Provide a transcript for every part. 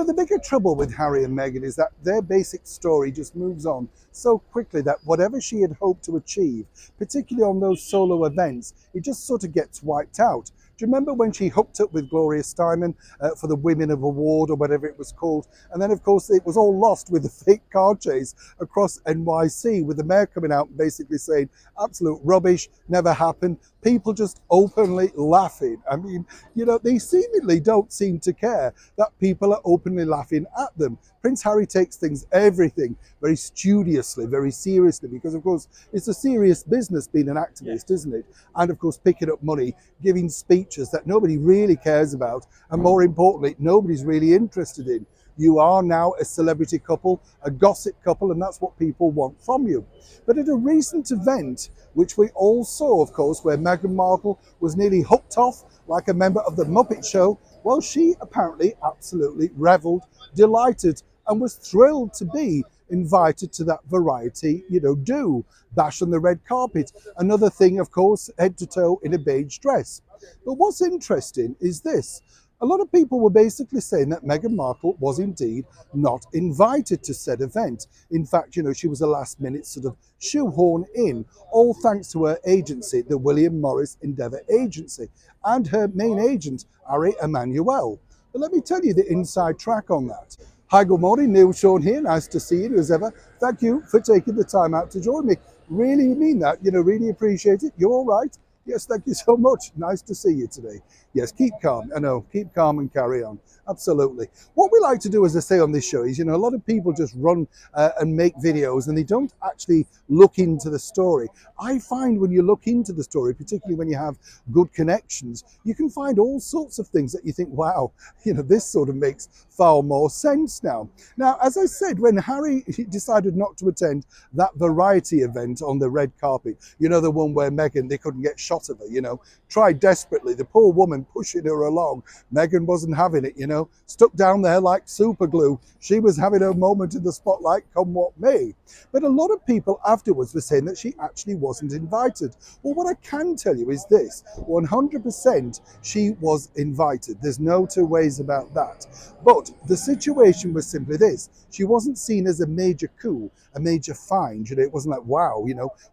the bigger trouble with Harry and Meghan is that their basic story just moves on so quickly that whatever she had hoped to achieve, particularly on those solo events, it just sort of gets wiped out. Do you remember when she hooked up with Gloria Steinem for the Women of Award or whatever it was called? And then, of course, it was all lost with the fake car chase across NYC with the mayor coming out and basically saying, absolute rubbish, never happened. People just openly laughing. I mean, they seemingly don't seem to care that people are openly laughing at them. Prince Harry takes everything very studiously, very seriously, because of course it's a serious business being an activist, isn't it? And of course picking up money, giving speeches that nobody really cares about, and more importantly, nobody's really interested in. You are now a celebrity couple, a gossip couple, and that's what people want from you. But at a recent event, which we all saw, of course, where Meghan Markle was nearly hooked off like a member of the Muppet Show, well, she apparently absolutely revelled, delighted, and was thrilled to be invited to that variety, bash on the red carpet. Another thing, of course, head to toe in a beige dress. But what's interesting is this. A lot of people were basically saying that Meghan Markle was indeed not invited to said event. In fact, she was a last minute sort of shoehorn in, all thanks to her agency, the William Morris Endeavour Agency, and her main agent, Ari Emanuel. But let me tell you the inside track on that. Hi, good morning, Neil Sean here. Nice to see you as ever. Thank you for taking the time out to join me. Really mean that, really appreciate it. You all right? Yes, thank you so much. Nice to see you today. Yes, keep calm. I know, keep calm and carry on. Absolutely. What we like to do, as I say on this show, is, a lot of people just run and make videos and they don't actually look into the story. I find when you look into the story, particularly when you have good connections, you can find all sorts of things that you think, wow, this sort of makes far more sense now. Now, as I said, when Harry decided not to attend that variety event on the red carpet, the one where Meghan, they couldn't get shot of her, tried desperately, the poor woman pushing her along. Meghan wasn't having it, stuck down there like super glue. She was having her moment in the spotlight, come what may. But a lot of people afterwards were saying that she actually wasn't invited. Well, what I can tell you is this, 100% she was invited. There's no two ways about that. But the situation was simply this. She wasn't seen as a major coup, a major find. It wasn't like, wow,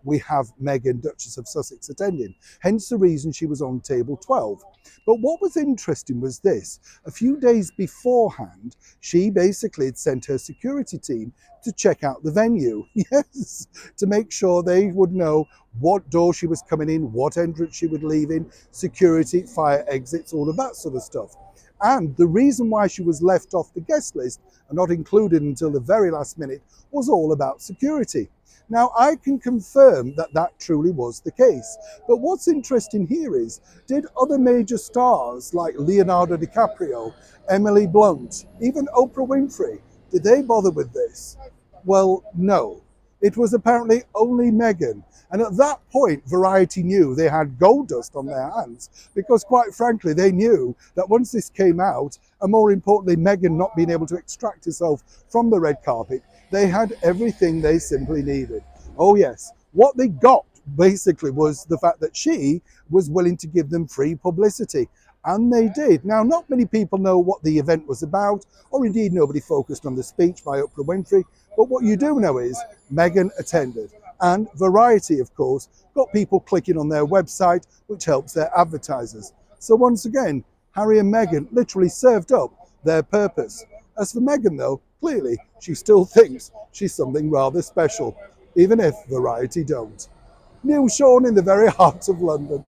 we have Meghan, Duchess of Sussex, attending. Hence the reason she was on table 12. But what was interesting was this. A few days beforehand, she basically had sent her security team to check out the venue. Yes, to make sure they would know what door she was coming in, what entrance she would leave in, security, fire exits, all of that sort of stuff. And the reason why she was left off the guest list and not included until the very last minute was all about security. Now, I can confirm that that truly was the case. But what's interesting here is, did other major stars like Leonardo DiCaprio, Emily Blunt, even Oprah Winfrey, did they bother with this? Well, no. It was apparently only Meghan. And at that point, Variety knew they had gold dust on their hands because, quite frankly, they knew that once this came out, and more importantly, Meghan not being able to extract herself from the red carpet, they had everything they simply needed. Oh yes, what they got basically was the fact that she was willing to give them free publicity. And they did. Now, not many people know what the event was about, or indeed nobody focused on the speech by Oprah Winfrey. But what you do know is Meghan attended. And Variety, of course, got people clicking on their website, which helps their advertisers. So once again, Harry and Meghan literally served up their purpose. As for Meghan, though, clearly she still thinks she's something rather special, even if Variety don't. Neil Sean in the very heart of London.